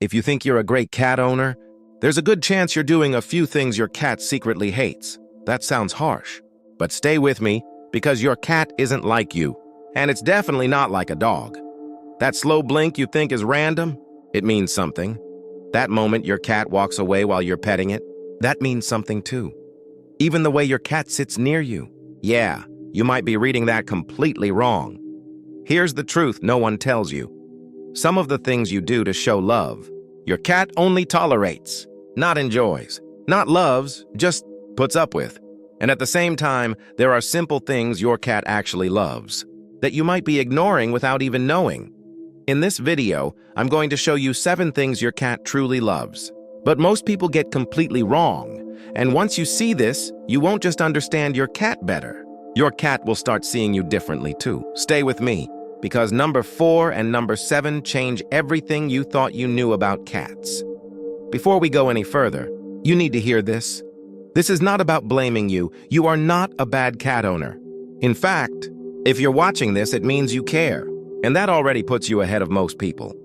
If you think you're a great cat owner, there's a good chance you're doing a few things your cat secretly hates. That sounds harsh. But stay with me, because your cat isn't like you. And it's definitely not like a dog. That slow blink you think is random, it means something. That moment your cat walks away while you're petting it, that means something too. Even the way your cat sits near you. Yeah, you might be reading that completely wrong. Here's the truth no one tells you. Some of the things you do to show love, your cat only tolerates, not enjoys, not loves, just puts up with. And at the same time, there are simple things your cat actually loves that you might be ignoring without even knowing. In this video, I'm going to show you 7 things your cat truly loves. But most people get completely wrong. And once you see this, you won't just understand your cat better. Your cat will start seeing you differently too. Stay with me, because number 4 and number 7 change everything you thought you knew about cats. Before we go any further, you need to hear this. This is not about blaming you. You are not a bad cat owner. In fact, if you're watching this, it means you care. And that already puts you ahead of most people.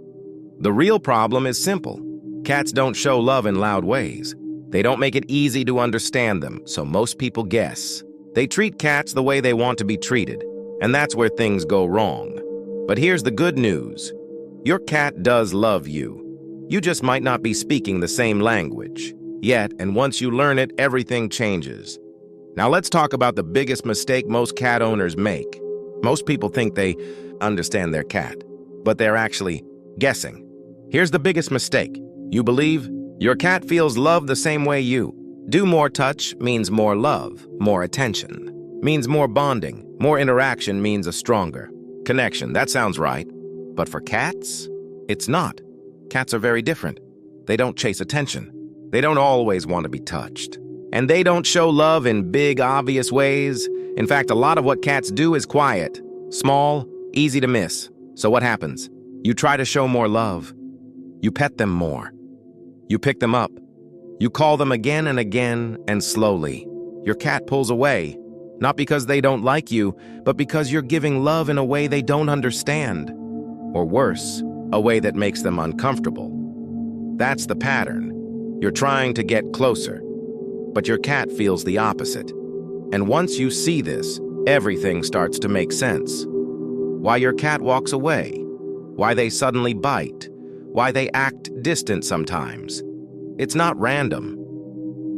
The real problem is simple. Cats don't show love in loud ways. They don't make it easy to understand them, so most people guess. They treat cats the way they want to be treated, and that's where things go wrong. But here's the good news. Your cat does love you. You just might not be speaking the same language yet, and once you learn it, everything changes. Now let's talk about the biggest mistake most cat owners make. Most people think they understand their cat, but they're actually guessing. Here's the biggest mistake. You believe your cat feels love the same way you do. More touch means more love, more attention, means more bonding, more interaction means a stronger connection. That sounds right. But for cats, it's not. Cats are very different. They don't chase attention. They don't always want to be touched. And they don't show love in big, obvious ways. In fact, a lot of what cats do is quiet, small, easy to miss. So what happens? You try to show more love. You pet them more. You pick them up. You call them again and again, and slowly, your cat pulls away. Not because they don't like you, but because you're giving love in a way they don't understand. Or worse, a way that makes them uncomfortable. That's the pattern. You're trying to get closer, but your cat feels the opposite. And once you see this, everything starts to make sense. Why your cat walks away, why they suddenly bite, why they act distant sometimes. It's not random.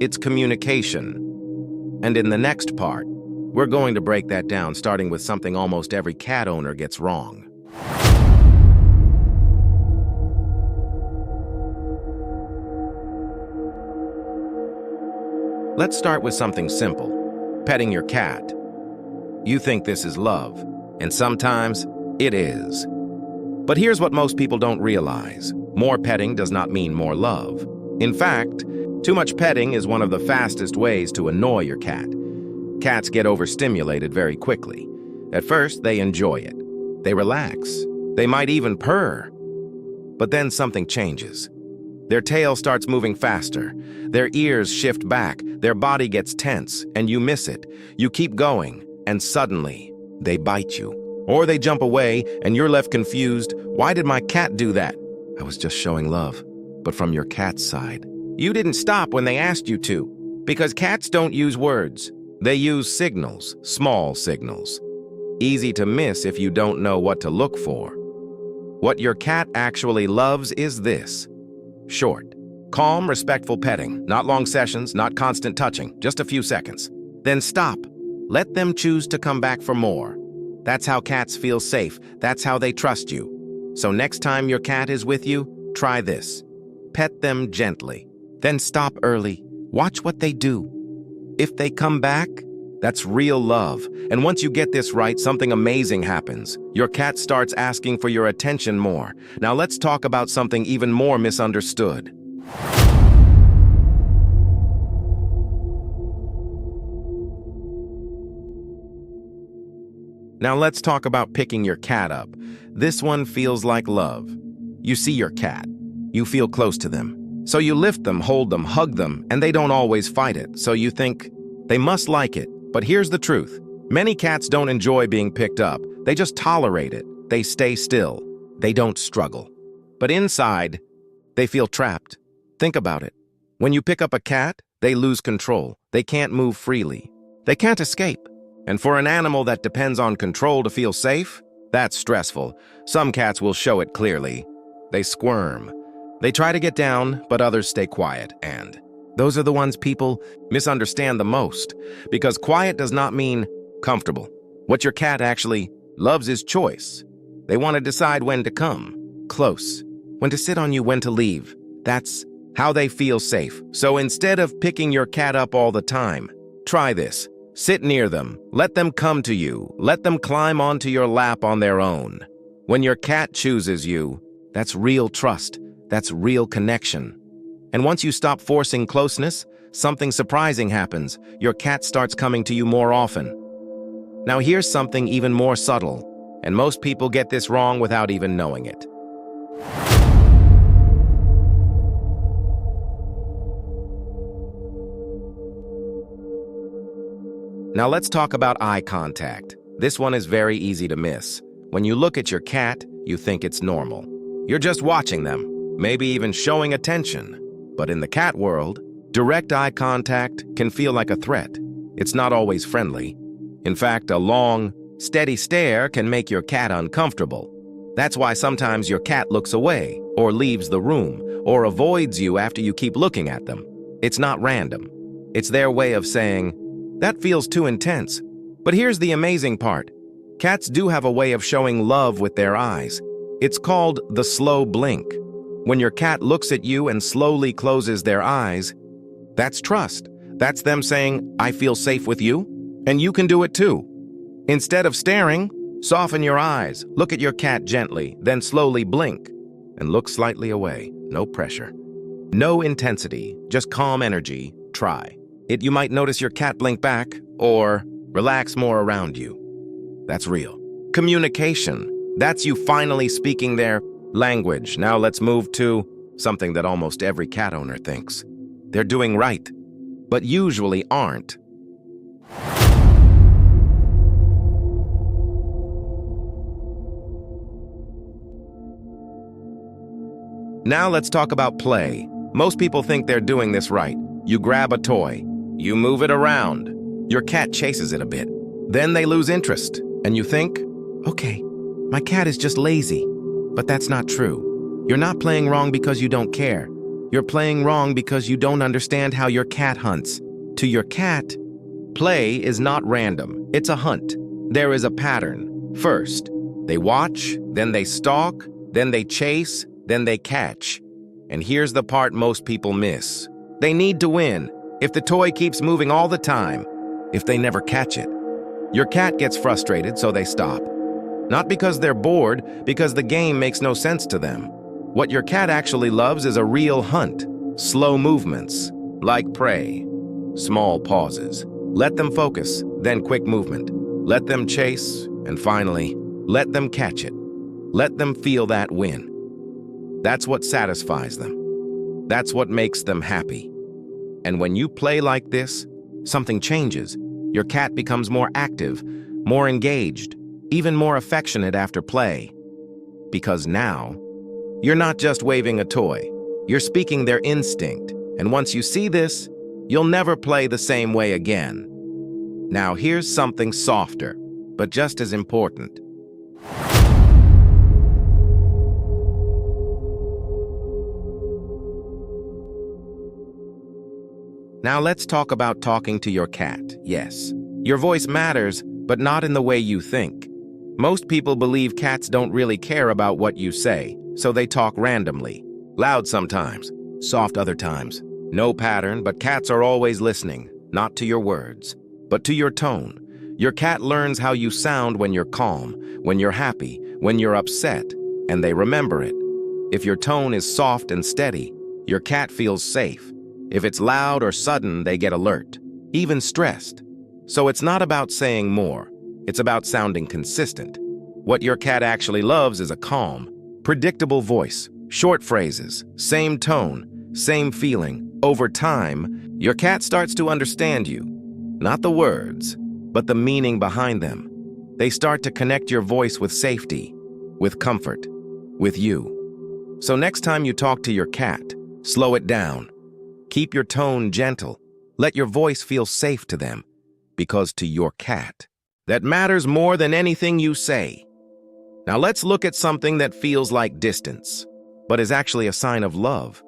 It's communication. And in the next part, we're going to break that down, starting with something almost every cat owner gets wrong. Let's start with something simple, petting your cat. You think this is love, and sometimes it is. But here's what most people don't realize. More petting does not mean more love. In fact, too much petting is one of the fastest ways to annoy your cat. Cats get overstimulated very quickly. At first, they enjoy it. They relax. They might even purr. But then something changes. Their tail starts moving faster. Their ears shift back. Their body gets tense, and you miss it. You keep going, and suddenly, they bite you. Or they jump away, and you're left confused. Why did my cat do that? I was just showing love. But from your cat's side, you didn't stop when they asked you to. Because cats don't use words. They use signals, small signals. Easy to miss if you don't know what to look for. What your cat actually loves is this. Short, calm, respectful petting. Not long sessions, not constant touching, just a few seconds. Then stop. Let them choose to come back for more. That's how cats feel safe. That's how they trust you. So next time your cat is with you, try this. Pet them gently. Then stop early. Watch what they do. If they come back, that's real love. And once you get this right, something amazing happens. Your cat starts asking for your attention more. Now let's talk about something even more misunderstood. Now let's talk about picking your cat up. This one feels like love. You see your cat. You feel close to them. So you lift them, hold them, hug them, and they don't always fight it. So you think, they must like it. But here's the truth. Many cats don't enjoy being picked up. They just tolerate it. They stay still. They don't struggle. But inside, They feel trapped. Think about it. When you pick up a cat, they lose control. They can't move freely. They can't escape. And for an animal that depends on control to feel safe, that's stressful. Some cats will show it clearly. They squirm. They try to get down, but others stay quiet, and those are the ones people misunderstand the most, because quiet does not mean comfortable. What your cat actually loves is choice. They want to decide when to come, close, when to sit on you, when to leave. That's how they feel safe. So instead of picking your cat up all the time, try this. Sit near them. Let them come to you. Let them climb onto your lap on their own. When your cat chooses you, that's real trust. That's real connection. And once you stop forcing closeness, something surprising happens. Your cat starts coming to you more often. Now here's something even more subtle, and most people get this wrong without even knowing it. Now let's talk about eye contact. This one is very easy to miss. When you look at your cat, you think it's normal. You're just watching them, maybe even showing attention. But in the cat world, direct eye contact can feel like a threat. It's not always friendly. In fact, a long, steady stare can make your cat uncomfortable. That's why sometimes your cat looks away, or leaves the room, or avoids you after you keep looking at them. It's not random. It's their way of saying, "That feels too intense." But here's the amazing part. Cats do have a way of showing love with their eyes. It's called the slow blink. When your cat looks at you and slowly closes their eyes, that's trust. That's them saying, "I feel safe with you, and you can do it too." Instead of staring, soften your eyes, look at your cat gently, then slowly blink, and look slightly away. No pressure. No intensity, just calm energy. Try it. You might notice your cat blink back, or relax more around you. That's real. Communication. That's you finally speaking their language. Now let's move to something that almost every cat owner thinks they're doing right, but usually aren't. Now let's talk about play. Most people think they're doing this right. You grab a toy, you move it around, your cat chases it a bit. Then they lose interest, and you think, okay, my cat is just lazy. But that's not true. You're not playing wrong because you don't care. You're playing wrong because you don't understand how your cat hunts. To your cat, play is not random. It's a hunt. There is a pattern. First, they watch, then they stalk, then they chase, then they catch. And here's the part most people miss. They need to win. If the toy keeps moving all the time, if they never catch it, your cat gets frustrated, so they stop. Not because they're bored, because the game makes no sense to them. What your cat actually loves is a real hunt. Slow movements, like prey. Small pauses. Let them focus, then quick movement. Let them chase, and finally, let them catch it. Let them feel that win. That's what satisfies them. That's what makes them happy. And when you play like this, something changes. Your cat becomes more active, more engaged, even more affectionate after play. Because now, you're not just waving a toy. You're speaking their instinct. And once you see this, you'll never play the same way again. Now here's something softer, but just as important. Now let's talk about talking to your cat. Yes, your voice matters, but not in the way you think. Most people believe cats don't really care about what you say, so they talk randomly. Loud sometimes, soft other times. No pattern, but cats are always listening, not to your words, but to your tone. Your cat learns how you sound when you're calm, when you're happy, when you're upset, and they remember it. If your tone is soft and steady, your cat feels safe. If it's loud or sudden, they get alert, even stressed. So it's not about saying more. It's about sounding consistent. What your cat actually loves is a calm, predictable voice, short phrases, same tone, same feeling. Over time, your cat starts to understand you. Not the words, but the meaning behind them. They start to connect your voice with safety, with comfort, with you. So next time you talk to your cat, slow it down. Keep your tone gentle. Let your voice feel safe to them, because to your cat, that matters more than anything you say. Now let's look at something that feels like distance, but is actually a sign of love.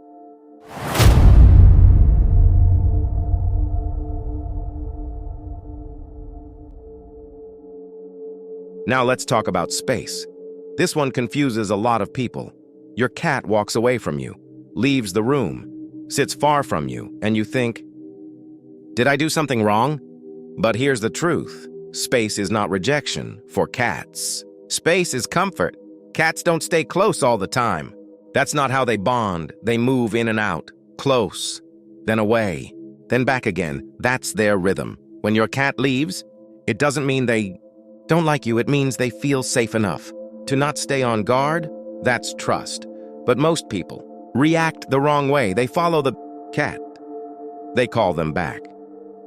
Now let's talk about space. This one confuses a lot of people. Your cat walks away from you, leaves the room, sits far from you, and you think, did I do something wrong? But here's the truth. Space is not rejection for cats. Space is comfort. Cats don't stay close all the time. That's not how they bond. They move in and out, close, then away, then back again. That's their rhythm. When your cat leaves, it doesn't mean they don't like you. It means they feel safe enough to not stay on guard. That's trust. But most people react the wrong way. They follow the cat. They call them back.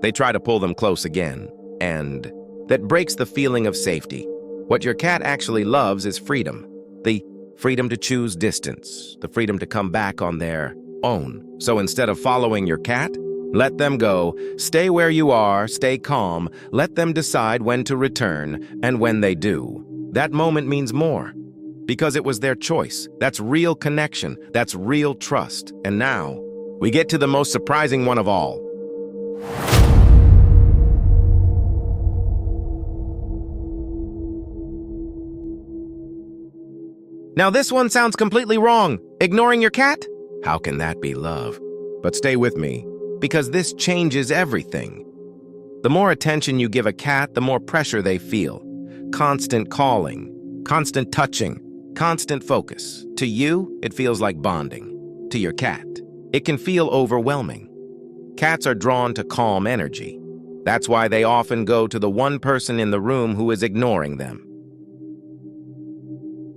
They try to pull them close again. And that breaks the feeling of safety. What your cat actually loves is freedom. The freedom to choose distance. The freedom to come back on their own. So instead of following your cat, let them go. Stay where you are. Stay calm. Let them decide when to return. And when they do, that moment means more. Because it was their choice. That's real connection. That's real trust. And now, we get to the most surprising one of all. Now this one sounds completely wrong. Ignoring your cat? How can that be love? But stay with me, because this changes everything. The more attention you give a cat, the more pressure they feel. Constant calling, constant touching, constant focus. To you, it feels like bonding. To your cat, it can feel overwhelming. Cats are drawn to calm energy. That's why they often go to the one person in the room who is ignoring them.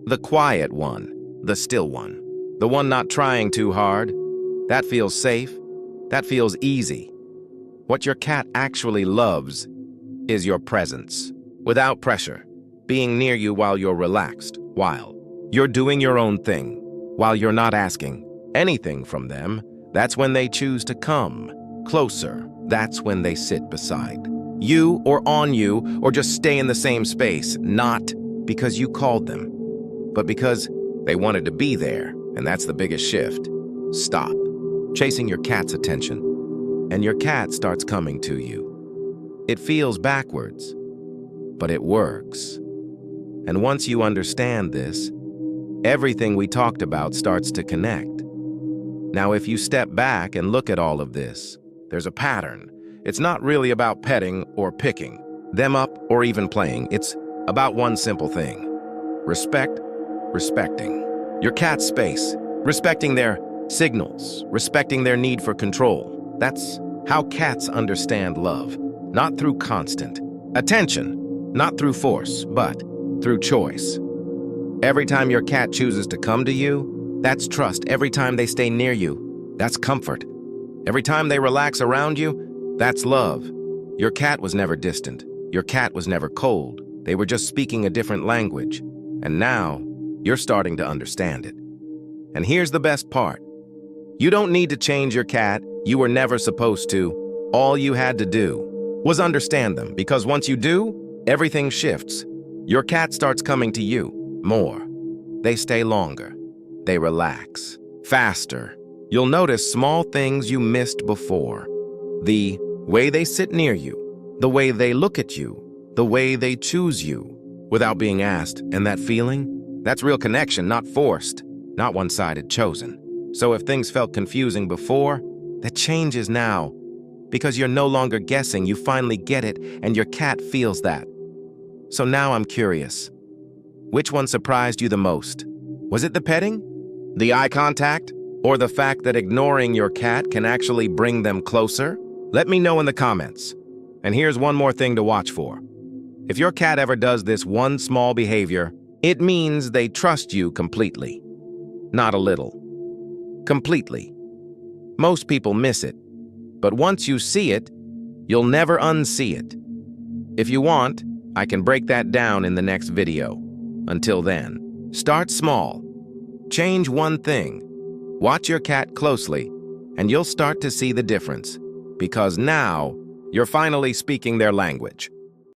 The quiet one, the still one, the one not trying too hard. That feels safe. That feels easy. What your cat actually loves is your presence, without pressure, being near you while you're relaxed, while you're doing your own thing, while you're not asking anything from them. That's when they choose to come closer. That's when they sit beside you or on you or just stay in the same space, not because you called them, but because they wanted to be there. And that's the biggest shift. Stop chasing your cat's attention, and your cat starts coming to you. It feels backwards, but it works. And once you understand this, everything we talked about starts to connect. Now, if you step back and look at all of this, there's a pattern. It's not really about petting or picking them up or even playing. It's about one simple thing. Respecting your cat's space, respecting their signals, respecting their need for control. That's how cats understand love, not through constant attention, not through force, but through choice. Every time your cat chooses to come to you, that's trust. Every time they stay near you, that's comfort. Every time they relax around you, that's love. Your cat was never distant. Your cat was never cold. They were just speaking a different language. And now, you're starting to understand it. And here's the best part. You don't need to change your cat. You were never supposed to. All you had to do was understand them, because once you do, everything shifts. Your cat starts coming to you more. They stay longer. They relax faster. You'll notice small things you missed before. The way they sit near you, the way they look at you, the way they choose you without being asked. And that feeling? That's real connection, not forced, not one-sided, chosen. So if things felt confusing before, that changes now. Because you're no longer guessing, you finally get it, and your cat feels that. So now I'm curious. Which one surprised you the most? Was it the petting? The eye contact? Or the fact that ignoring your cat can actually bring them closer? Let me know in the comments. And here's one more thing to watch for. If your cat ever does this one small behavior, it means they trust you completely. Not a little. Completely. Most people miss it. But once you see it, you'll never unsee it. If you want, I can break that down in the next video. Until then, start small. Change one thing. Watch your cat closely, and you'll start to see the difference. Because now, you're finally speaking their language.